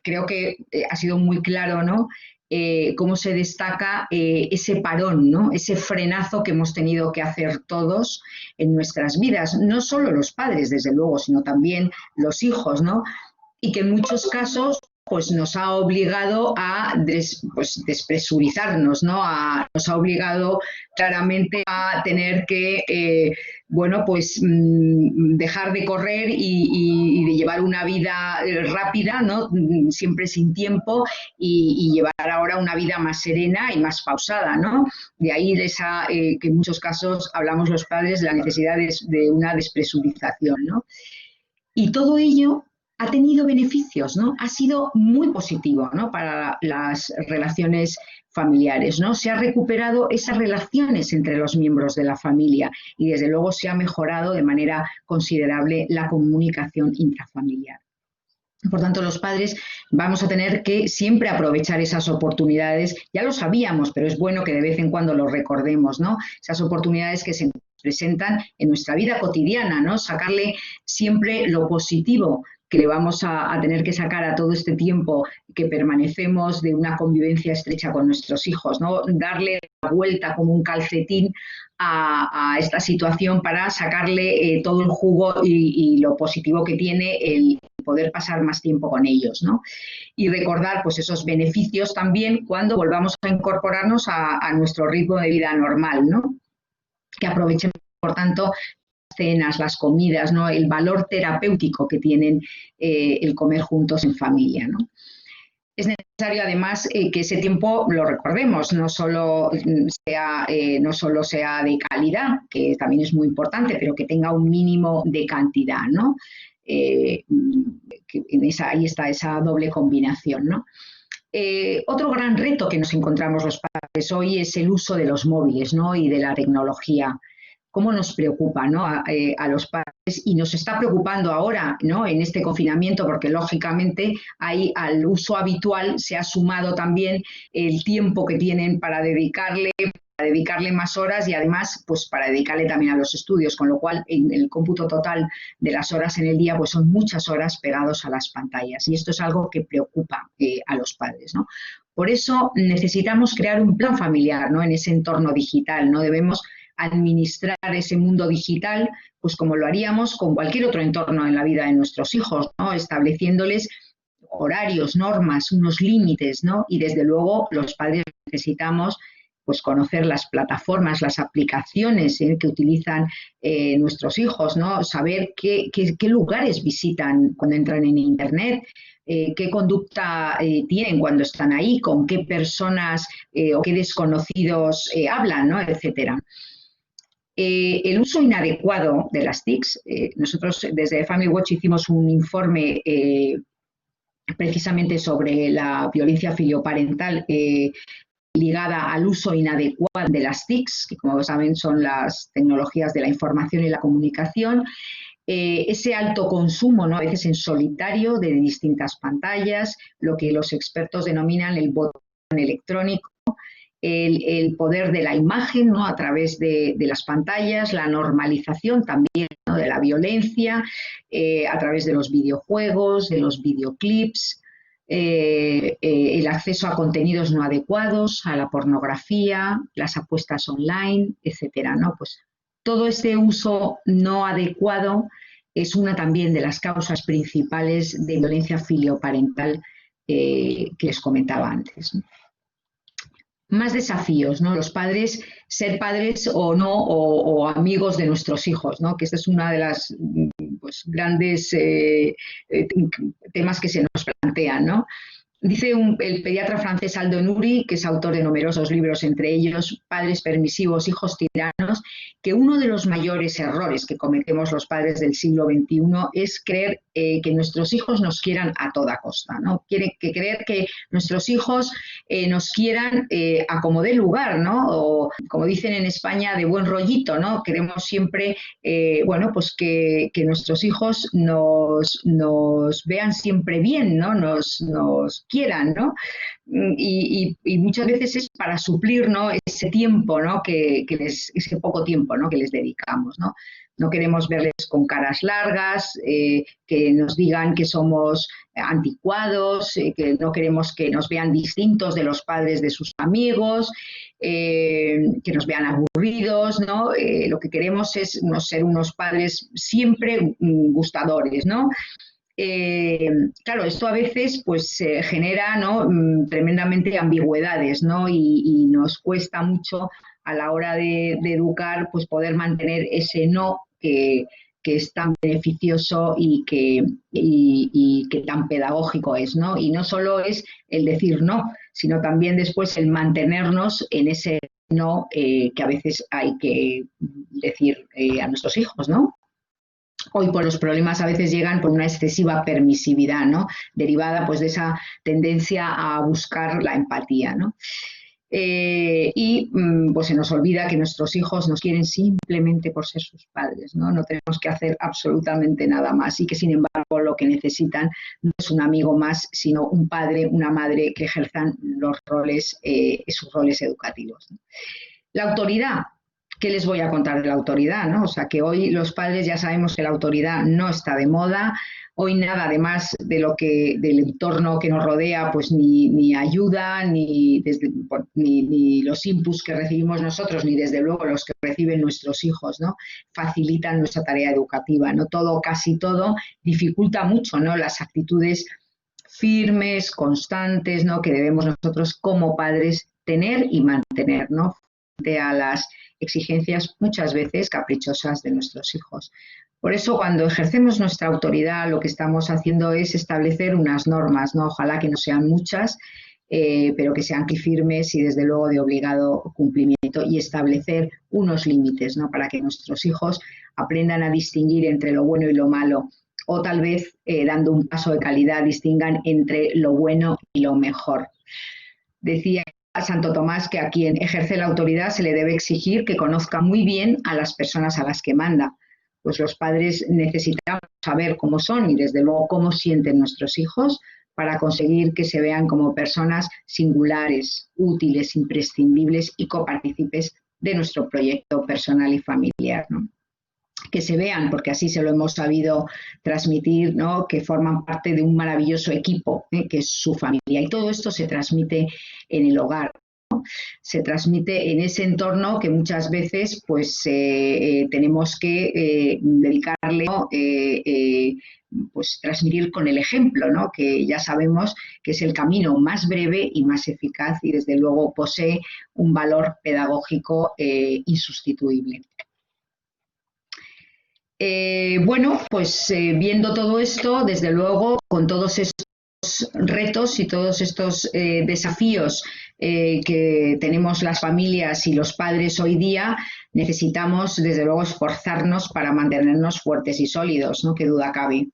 creo que ha sido muy claro, ¿no?, cómo se destaca ese parón, ¿no?, ese frenazo que hemos tenido que hacer todos en nuestras vidas, no solo los padres, desde luego, sino también los hijos, ¿no?, y que en muchos casos pues nos ha obligado a despresurizarnos, ¿no? Nos ha obligado claramente a tener que, bueno, pues dejar de correr y de llevar una vida rápida, ¿no?, siempre sin tiempo, y llevar ahora una vida más serena y más pausada, ¿no? De ahí que en muchos casos hablamos los padres de la necesidad de una despresurización, ¿no? Y todo ello ha tenido beneficios, ¿no? Ha sido muy positivo, ¿no?, para las relaciones familiares, ¿no? Se ha recuperado esas relaciones entre los miembros de la familia y, desde luego, se ha mejorado de manera considerable la comunicación intrafamiliar. Por tanto, los padres vamos a tener que siempre aprovechar esas oportunidades. Ya lo sabíamos, pero es bueno que de vez en cuando lo recordemos, ¿no? Esas oportunidades que se presentan en nuestra vida cotidiana, ¿no? Sacarle siempre lo positivo que le vamos a tener que sacar a todo este tiempo que permanecemos de una convivencia estrecha con nuestros hijos, ¿no? Darle la vuelta como un calcetín a esta situación para sacarle todo el jugo y lo positivo que tiene el poder pasar más tiempo con ellos, ¿no? Y recordar pues esos beneficios también cuando volvamos a incorporarnos a nuestro ritmo de vida normal, ¿no? Que aprovechen, por tanto, las cenas, las comidas, ¿no? El valor terapéutico que tienen el comer juntos en familia, ¿no? Es necesario, además, que ese tiempo lo recordemos, no solo sea de calidad, que también es muy importante, pero que tenga un mínimo de cantidad, ¿no? Ahí está esa doble combinación, ¿no? Otro gran reto que nos encontramos los padres hoy es el uso de los móviles, ¿no? Y de la tecnología. Cómo nos preocupa, ¿no? a los padres, y nos está preocupando ahora, ¿no? En este confinamiento, porque lógicamente ahí al uso habitual se ha sumado también el tiempo que tienen para dedicarle más horas y además pues para dedicarle también a los estudios, con lo cual en el cómputo total de las horas en el día pues son muchas horas pegados a las pantallas, y esto es algo que preocupa a los padres, ¿no? Por eso necesitamos crear un plan familiar, ¿no? En ese entorno digital, ¿no? Debemos administrar ese mundo digital, pues como lo haríamos con cualquier otro entorno en la vida de nuestros hijos, ¿no? Estableciéndoles horarios, normas, unos límites, ¿no? Y desde luego los padres necesitamos pues conocer las plataformas, las aplicaciones que utilizan nuestros hijos, ¿no? Saber qué lugares visitan cuando entran en Internet, qué conducta tienen cuando están ahí, con qué personas o qué desconocidos hablan, ¿no? Etcétera. El uso inadecuado de las TICs, nosotros desde Family Watch hicimos un informe precisamente sobre la violencia filioparental ligada al uso inadecuado de las TICs, que como saben son las tecnologías de la información y la comunicación, ese alto consumo, ¿no? A veces en solitario de distintas pantallas, lo que los expertos denominan el botón electrónico, el poder de la imagen, ¿no? A través de las pantallas, la normalización también, ¿no? De la violencia, a través de los videojuegos, de los videoclips, el acceso a contenidos no adecuados, a la pornografía, las apuestas online, etcétera, ¿no? Pues todo este uso no adecuado es una también de las causas principales de violencia filioparental que les comentaba antes, ¿no? Más desafíos, ¿no? Los padres, ser padres o no, o amigos de nuestros hijos, ¿no? Que esta es una de las pues, grandes temas que se nos plantean, ¿no? Dice el pediatra francés Aldo Nuri, que es autor de numerosos libros, entre ellos Padres permisivos, hijos tiranos, que uno de los mayores errores que cometemos los padres del siglo XXI es creer que nuestros hijos nos quieran a toda costa, ¿no? Creer que nuestros hijos nos quieran a como dé lugar, ¿no? O, como dicen en España, de buen rollito, ¿no? Queremos siempre, bueno, pues que nuestros hijos nos vean siempre bien, ¿no? Nos quieran, ¿no? Y muchas veces es para suplir, ¿no? Ese tiempo, ¿no? Ese poco tiempo, ¿no? Que les dedicamos, ¿no? No queremos verles con caras largas, que nos digan que somos anticuados, que no queremos que nos vean distintos de los padres de sus amigos, que nos vean aburridos, ¿no? Lo que queremos es no ser unos padres siempre gustadores, ¿no? Claro, esto a veces pues genera, ¿no? Tremendamente ambigüedades, ¿no? Y nos cuesta mucho a la hora de educar pues poder mantener ese no que es tan beneficioso y que tan pedagógico es, ¿no? Y no solo es el decir no, sino también después el mantenernos en ese no que a veces hay que decir a nuestros hijos, ¿no? Hoy por los problemas a veces llegan por una excesiva permisividad, ¿no? Derivada pues de esa tendencia a buscar la empatía, ¿no? Pues se nos olvida que nuestros hijos nos quieren simplemente por ser sus padres, ¿no? No tenemos que hacer absolutamente nada más, y que sin embargo lo que necesitan no es un amigo más, sino un padre, una madre que ejerzan los roles, sus roles educativos, ¿no? La autoridad. ¿qué les voy a contar de la autoridad, ¿no? O sea, que hoy los padres ya sabemos que la autoridad no está de moda. Hoy nada, además de lo que del entorno que nos rodea, pues ni ayuda, ni los inputs que recibimos nosotros, ni desde luego los que reciben nuestros hijos, ¿no? Facilitan nuestra tarea educativa, ¿no? Todo, casi todo, dificulta mucho, ¿no? Las actitudes firmes, constantes, ¿no? Que debemos nosotros como padres tener y mantener, ¿no? Frente a las exigencias muchas veces caprichosas de nuestros hijos. Por eso, cuando ejercemos nuestra autoridad, lo que estamos haciendo es establecer unas normas, ¿no? Ojalá que no sean muchas, pero que sean firmes y desde luego de obligado cumplimiento, y establecer unos límites, ¿no? Para que nuestros hijos aprendan a distinguir entre lo bueno y lo malo, o tal vez dando un paso de calidad distingan entre lo bueno y lo mejor. Decía Santo Tomás que a quien ejerce la autoridad se le debe exigir que conozca muy bien a las personas a las que manda. Pues los padres necesitamos saber cómo son y desde luego cómo sienten nuestros hijos para conseguir que se vean como personas singulares, útiles, imprescindibles y copartícipes de nuestro proyecto personal y familiar, ¿no? Que se vean, porque así se lo hemos sabido transmitir, ¿no? Que forman parte de un maravilloso equipo, que es su familia. Y todo esto se transmite en el hogar, ¿no? Se transmite en ese entorno que muchas veces pues tenemos que dedicarle, ¿no? Pues transmitir con el ejemplo, ¿no? Que ya sabemos que es el camino más breve y más eficaz y desde luego posee un valor pedagógico insustituible. Bueno, pues viendo todo esto, desde luego, con todos estos retos y todos estos desafíos que tenemos las familias y los padres hoy día, necesitamos, desde luego, esforzarnos para mantenernos fuertes y sólidos, ¿no? Qué duda cabe.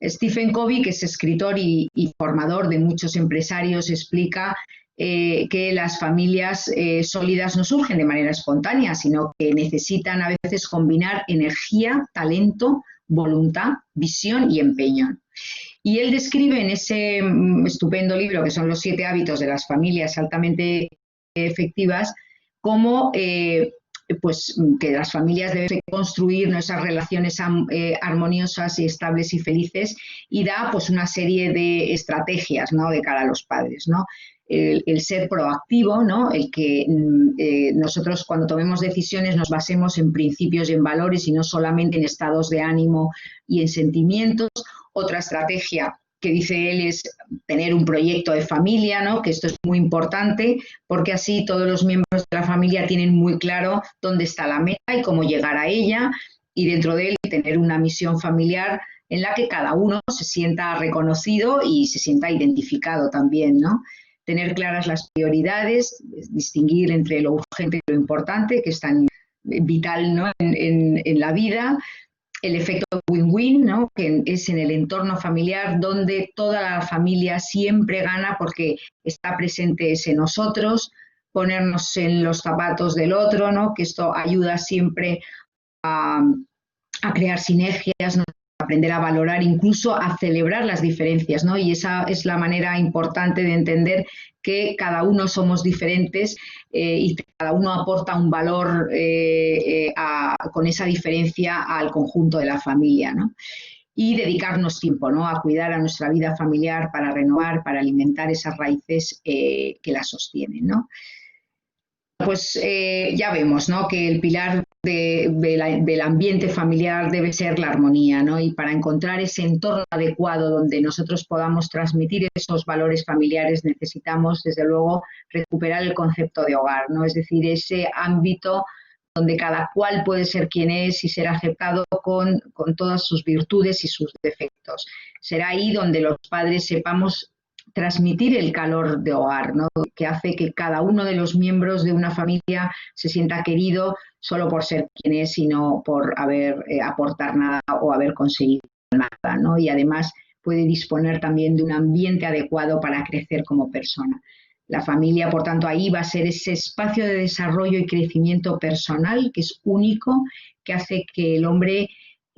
Stephen Covey, que es escritor y formador de muchos empresarios, explica que las familias sólidas no surgen de manera espontánea, sino que necesitan a veces combinar energía, talento, voluntad, visión y empeño. Y él describe en ese estupendo libro, que son los 7 hábitos de las familias altamente efectivas, cómo pues que las familias deben construir esas relaciones armoniosas y estables y felices, y da pues una serie de estrategias, ¿no? De cara a los padres, ¿no? El ser proactivo, ¿no? El que nosotros cuando tomemos decisiones nos basemos en principios y en valores y no solamente en estados de ánimo y en sentimientos. Otra estrategia que dice él es tener un proyecto de familia, ¿no? Que esto es muy importante porque así todos los miembros de la familia tienen muy claro dónde está la meta y cómo llegar a ella, y dentro de él tener una misión familiar en la que cada uno se sienta reconocido y se sienta identificado también, ¿no? Tener claras las prioridades, distinguir entre lo urgente y lo importante, que es tan vital, ¿no? en la vida. El efecto win-win, ¿no? Que es en el entorno familiar donde toda la familia siempre gana porque está presente ese nosotros, ponernos en los zapatos del otro, ¿no? Que esto ayuda siempre a crear sinergias, ¿no? Aprender a valorar, incluso a celebrar las diferencias, ¿no? Y esa es la manera importante de entender que cada uno somos diferentes y cada uno aporta un valor con esa diferencia al conjunto de la familia, ¿no? Y dedicarnos tiempo, ¿no? A cuidar a nuestra vida familiar para renovar, para alimentar esas raíces que la sostienen, ¿no? Pues ya vemos, ¿no? Que el pilar del ambiente familiar debe ser la armonía, ¿no? Y para encontrar ese entorno adecuado donde nosotros podamos transmitir esos valores familiares necesitamos, desde luego, recuperar el concepto de hogar, ¿no? Es decir, ese ámbito donde cada cual puede ser quien es y ser aceptado con todas sus virtudes y sus defectos. Será ahí donde los padres sepamos transmitir el calor de hogar, ¿no? Que hace que cada uno de los miembros de una familia se sienta querido solo por ser quien es y no por aportar nada o haber conseguido nada, ¿no? Y además puede disponer también de un ambiente adecuado para crecer como persona. La familia, por tanto, ahí va a ser ese espacio de desarrollo y crecimiento personal que es único, que hace que el hombre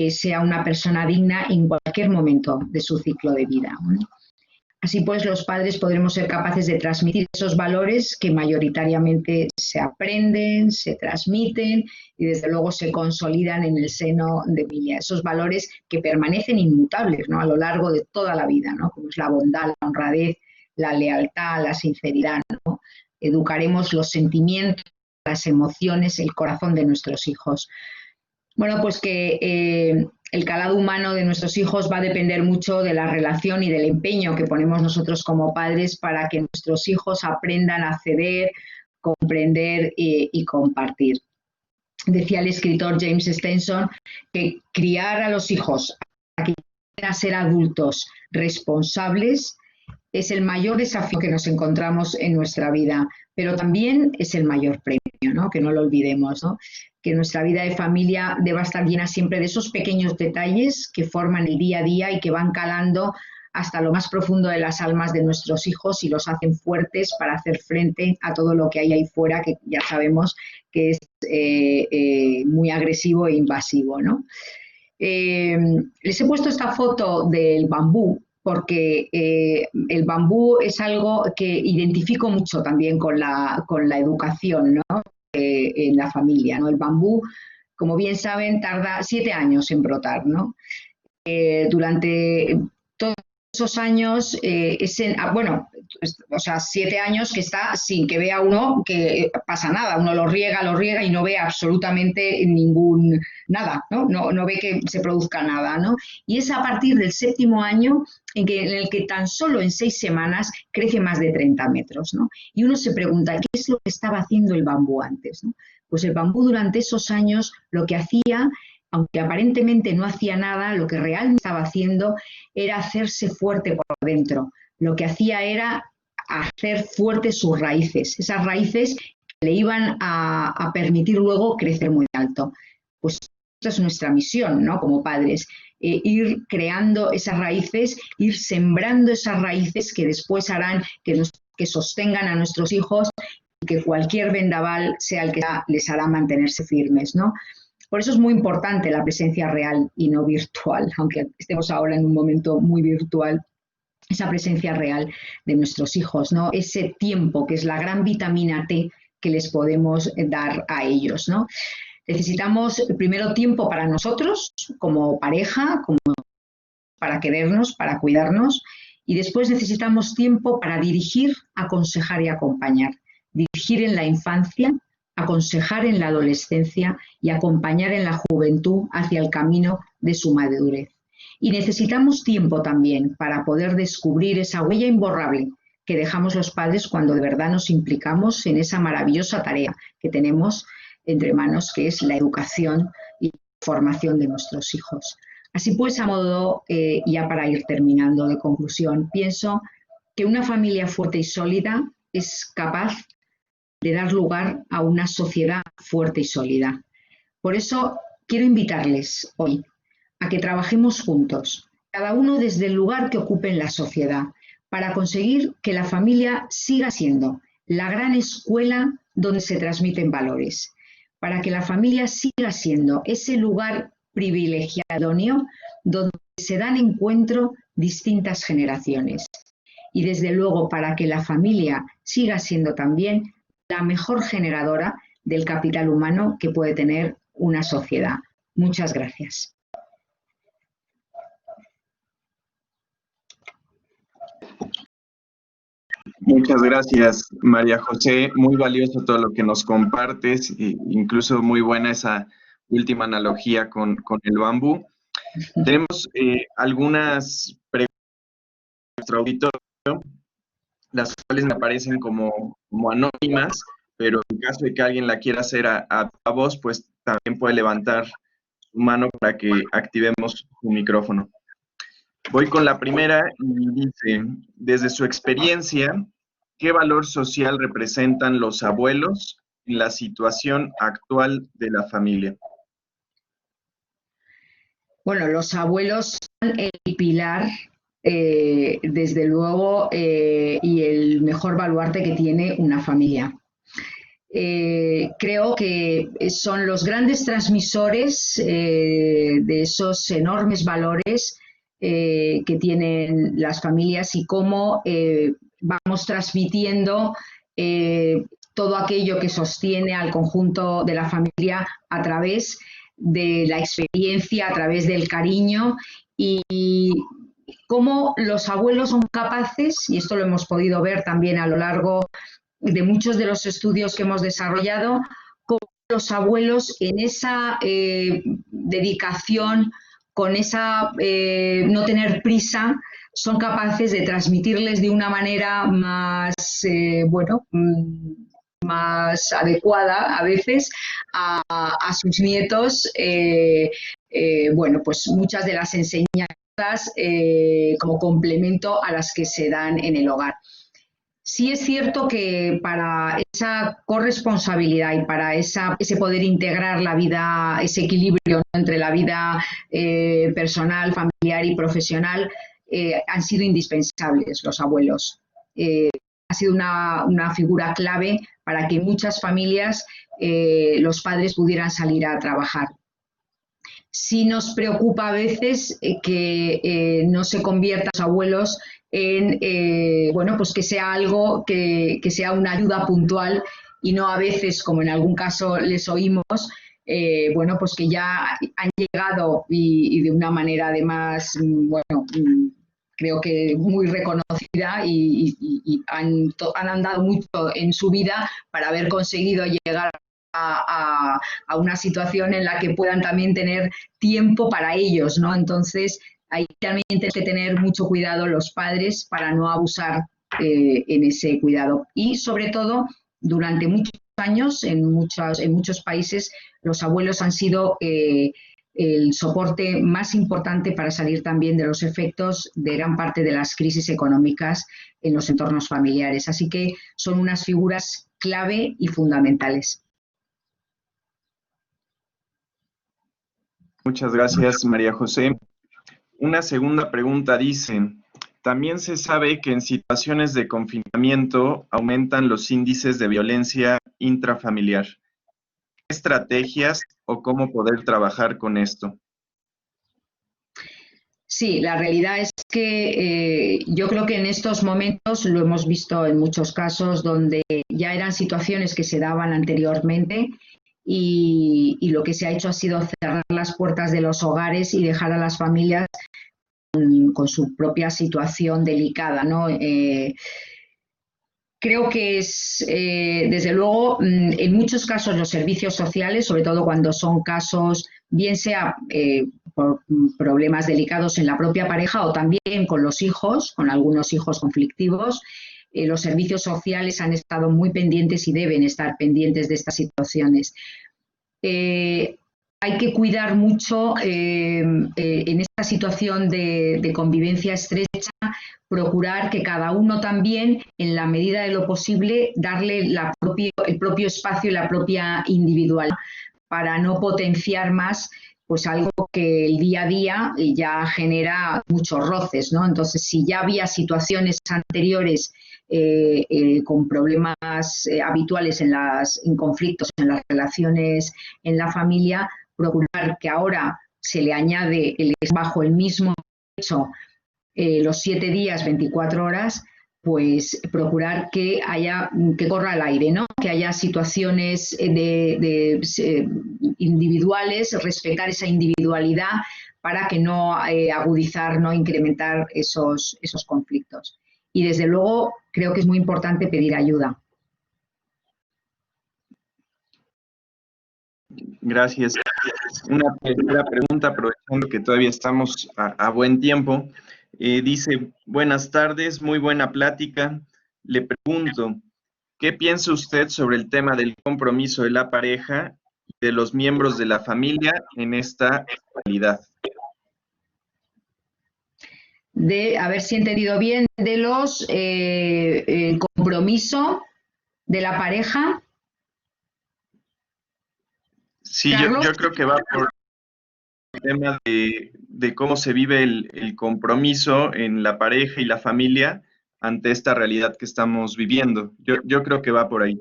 sea una persona digna en cualquier momento de su ciclo de vida, ¿no? Así pues, los padres podremos ser capaces de transmitir esos valores que mayoritariamente se aprenden, se transmiten y desde luego se consolidan en el seno de familia. Esos valores que permanecen inmutables, ¿no?, a lo largo de toda la vida, ¿no?, como es la bondad, la honradez, la lealtad, la sinceridad, ¿no? Educaremos los sentimientos, las emociones, el corazón de nuestros hijos. Bueno, pues que el calado humano de nuestros hijos va a depender mucho de la relación y del empeño que ponemos nosotros como padres para que nuestros hijos aprendan a ceder, comprender y compartir. Decía el escritor James Stenson que criar a los hijos para que lleguen a ser adultos responsables es el mayor desafío que nos encontramos en nuestra vida, pero también es el mayor premio, ¿no?, que no lo olvidemos, ¿no?, que nuestra vida de familia deba estar llena siempre de esos pequeños detalles que forman el día a día y que van calando hasta lo más profundo de las almas de nuestros hijos y los hacen fuertes para hacer frente a todo lo que hay ahí fuera, que ya sabemos que es muy agresivo e invasivo, ¿no? Les he puesto esta foto del bambú porque el bambú es algo que identifico mucho también con la educación, ¿no?, en la familia, ¿no? El bambú, como bien saben, tarda 7 años en brotar, ¿no? Durante todos esos años, bueno, o sea, 7 años que está sin que vea uno que pasa nada, uno lo riega y no ve absolutamente nada, ¿no? No ve que se produzca nada, ¿no? Y es a partir del 7.º año en el que tan solo en 6 semanas crece más de 30 metros, ¿no? Y uno se pregunta, ¿qué es lo que estaba haciendo el bambú antes, ¿no? Pues el bambú durante esos años lo que hacía, aunque aparentemente no hacía nada, lo que realmente estaba haciendo era hacerse fuerte por dentro. Lo que hacía era hacer fuertes sus raíces, esas raíces que le iban a permitir luego crecer muy alto. Pues esta es nuestra misión, ¿no?, como padres, ir creando esas raíces, ir sembrando esas raíces que después harán que sostengan a nuestros hijos y que cualquier vendaval sea el que les hará mantenerse firmes, ¿no? Por eso es muy importante la presencia real y no virtual, aunque estemos ahora en un momento muy virtual, esa presencia real de nuestros hijos, ¿no? Ese tiempo que es la gran vitamina T que les podemos dar a ellos, ¿no? Necesitamos primero tiempo para nosotros, como pareja, como para querernos, para cuidarnos, y después necesitamos tiempo para dirigir, aconsejar y acompañar. Dirigir en la infancia, aconsejar en la adolescencia y acompañar en la juventud hacia el camino de su madurez. Y necesitamos tiempo también para poder descubrir esa huella imborrable que dejamos los padres cuando de verdad nos implicamos en esa maravillosa tarea que tenemos entre manos, que es la educación y formación de nuestros hijos. Así pues, a modo, ya para ir terminando de conclusión, pienso que una familia fuerte y sólida es capaz de dar lugar a una sociedad fuerte y sólida. Por eso quiero invitarles hoy a que trabajemos juntos, cada uno desde el lugar que ocupe en la sociedad, para conseguir que la familia siga siendo la gran escuela donde se transmiten valores, para que la familia siga siendo ese lugar privilegiado, idóneo, donde se dan encuentro distintas generaciones. Y desde luego para que la familia siga siendo también la mejor generadora del capital humano que puede tener una sociedad. Muchas gracias. Muchas gracias, María José. Muy valioso todo lo que nos compartes, e incluso muy buena esa última analogía con el bambú. Tenemos algunas preguntas de nuestro auditorio, las cuales me aparecen como anónimas, pero en caso de que alguien la quiera hacer a voz, pues también puede levantar su mano para que activemos su micrófono. Voy con la primera y dice, desde su experiencia, ¿qué valor social representan los abuelos en la situación actual de la familia? Bueno, los abuelos son el pilar, desde luego, y el mejor baluarte que tiene una familia. Creo que son los grandes transmisores de esos enormes valores que tienen las familias y cómo vamos transmitiendo todo aquello que sostiene al conjunto de la familia a través de la experiencia, a través del cariño y cómo los abuelos son capaces, y esto lo hemos podido ver también a lo largo de muchos de los estudios que hemos desarrollado, cómo los abuelos en esa dedicación, con esa no tener prisa, son capaces de transmitirles de una manera más, más adecuada a veces a sus nietos, pues muchas de las enseñanzas como complemento a las que se dan en el hogar. Sí es cierto que para esa corresponsabilidad y para ese poder integrar la vida, ese equilibrio, ¿no?, entre la vida personal, familiar y profesional, han sido indispensables los abuelos. Ha sido una figura clave para que muchas familias los padres pudieran salir a trabajar. Sí nos preocupa a veces que no se conviertan los abuelos en, pues que sea algo que sea una ayuda puntual y no a veces, como en algún caso les oímos, pues que ya han llegado y de una manera además, creo que muy reconocida y han andado mucho en su vida para haber conseguido llegar a una situación en la que puedan también tener tiempo para ellos, ¿no? Entonces, ahí también tienen que tener mucho cuidado los padres para no abusar en ese cuidado. Y, sobre todo, durante muchos años, en muchos países, los abuelos han sido el soporte más importante para salir también de los efectos de gran parte de las crisis económicas en los entornos familiares. Así que son unas figuras clave y fundamentales. Muchas gracias, María José. Una segunda pregunta dice, también se sabe que en situaciones de confinamiento aumentan los índices de violencia intrafamiliar. ¿Qué estrategias o cómo poder trabajar con esto? Sí, la realidad es que yo creo que en estos momentos lo hemos visto en muchos casos donde ya eran situaciones que se daban anteriormente y lo que se ha hecho ha sido cerrar las puertas de los hogares y dejar a las familias con su propia situación delicada, ¿no? Creo que es, desde luego, en muchos casos los servicios sociales, sobre todo cuando son casos, bien sea por problemas delicados en la propia pareja o también con los hijos, con algunos hijos conflictivos, los servicios sociales han estado muy pendientes y deben estar pendientes de estas situaciones. Hay que cuidar mucho en esta situación de convivencia estrecha, procurar que cada uno también, en la medida de lo posible, darle el propio espacio y la propia individualidad para no potenciar más pues algo que el día a día ya genera muchos roces, ¿no? Entonces, si ya había situaciones anteriores con problemas habituales en conflictos en las relaciones en la familia, procurar que ahora se le añade bajo el mismo hecho los 7 días, 24 horas, pues procurar que corra el aire, ¿no? Que haya situaciones individuales, respetar esa individualidad para que no agudizar, no incrementar esos conflictos. Y desde luego creo que es muy importante pedir ayuda. Gracias. Una tercera pregunta, aprovechando que todavía estamos a buen tiempo. Dice, buenas tardes, muy buena plática. Le pregunto, ¿qué piensa usted sobre el tema del compromiso de la pareja y de los miembros de la familia en esta realidad? A ver si he entendido bien, de los compromiso de la pareja. Sí, yo creo que va por el tema de cómo se vive el compromiso en la pareja y la familia ante esta realidad que estamos viviendo. Yo creo que va por ahí.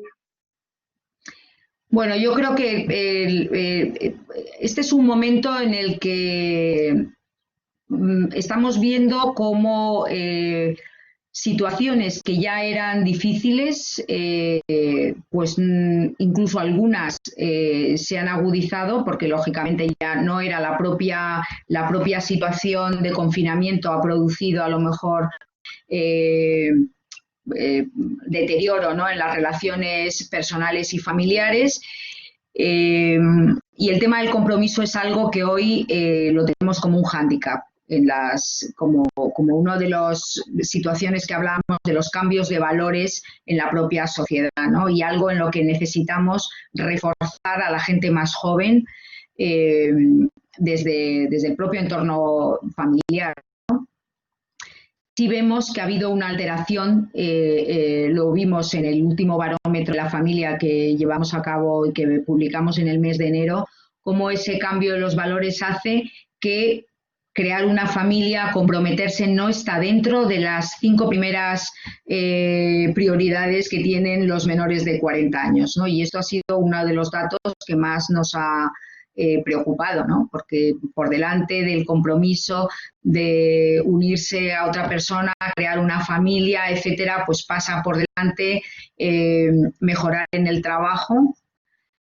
Bueno, yo creo que este es un momento en el que estamos viendo cómo situaciones que ya eran difíciles, pues incluso algunas se han agudizado, porque lógicamente ya no era la propia situación de confinamiento, ha producido a lo mejor deterioro, ¿no?, en las relaciones personales y familiares. Y el tema del compromiso es algo que hoy lo tenemos como un hándicap, como una de las situaciones que hablamos de los cambios de valores en la propia sociedad, ¿no? Y algo en lo que necesitamos reforzar a la gente más joven desde el propio entorno familiar. Sí vemos que ha habido una alteración, lo vimos en el último barómetro de la familia que llevamos a cabo y que publicamos en el mes de enero, cómo ese cambio de los valores hace que crear una familia, comprometerse, no está dentro de las 5 primeras prioridades que tienen los menores de 40 años, ¿no? Y esto ha sido uno de los datos que más nos ha preocupado, ¿no? Porque por delante del compromiso de unirse a otra persona, crear una familia, etcétera, pues pasa por delante mejorar en el trabajo,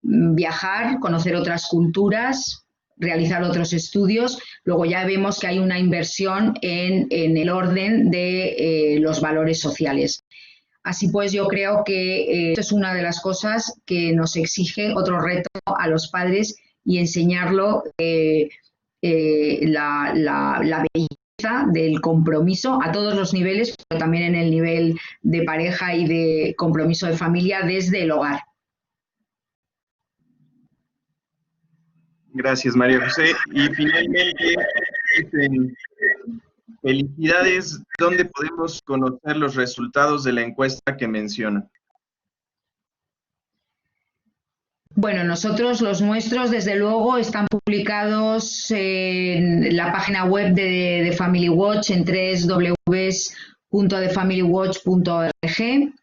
viajar, conocer otras culturas, realizar otros estudios. Luego ya vemos que hay una inversión en el orden de los valores sociales. Así pues, yo creo que esto es una de las cosas que nos exige otro reto a los padres, y enseñarlo la belleza del compromiso a todos los niveles, pero también en el nivel de pareja y de compromiso de familia desde el hogar. Gracias, María José. Y finalmente, felicidades. ¿Dónde podemos conocer los resultados de la encuesta que menciona? Bueno, nosotros, los nuestros, desde luego, están publicados en la página web de Family Watch, en www.thefamilywatch.org,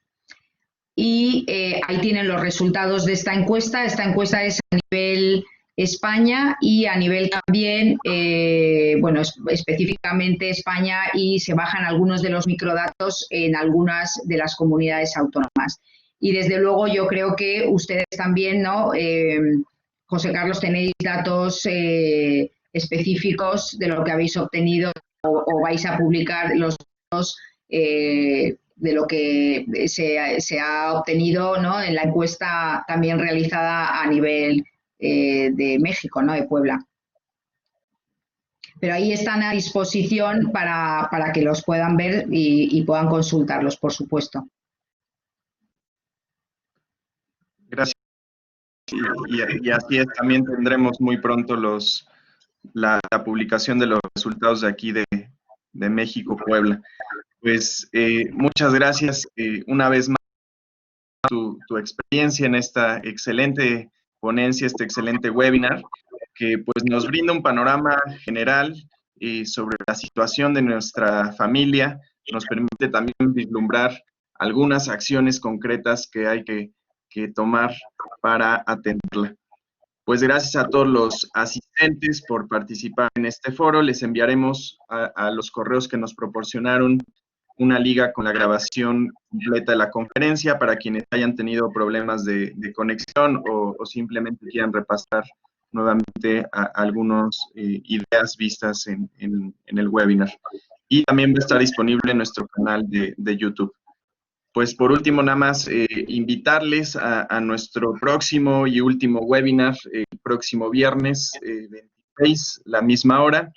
y ahí tienen los resultados de esta encuesta. Esta encuesta es a nivel España y a nivel también, bueno, específicamente España, y se bajan algunos de los microdatos en algunas de las comunidades autónomas. Y desde luego yo creo que ustedes también, ¿no? José Carlos, tenéis datos específicos de lo que habéis obtenido o vais a publicar los datos de lo que se ha obtenido, ¿no?, en la encuesta también realizada a nivel de México, ¿no?, de Puebla. Pero ahí están a disposición para que los puedan ver y puedan consultarlos, por supuesto. Gracias. Y así es, también tendremos muy pronto la publicación de los resultados de aquí de México, Puebla. Pues muchas gracias una vez más por tu experiencia en esta excelente ponencia, este excelente webinar, que pues nos brinda un panorama general sobre la situación de nuestra familia, nos permite también vislumbrar algunas acciones concretas que hay que tomar para atenderla. Pues gracias a todos los asistentes por participar en este foro. Les enviaremos a los correos que nos proporcionaron una liga con la grabación completa de la conferencia para quienes hayan tenido problemas de conexión o simplemente quieran repasar nuevamente algunas ideas vistas en el webinar. Y también va a estar disponible en nuestro canal de YouTube. Pues por último, nada más invitarles a nuestro próximo y último webinar, el próximo viernes 26, la misma hora.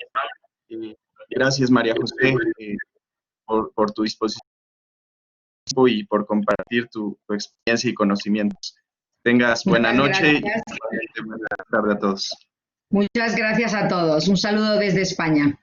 Gracias, María José, por tu disposición y por compartir tu experiencia y conocimientos. Tengas buena noche y buena tarde a todos. Muchas gracias a todos. Un saludo desde España.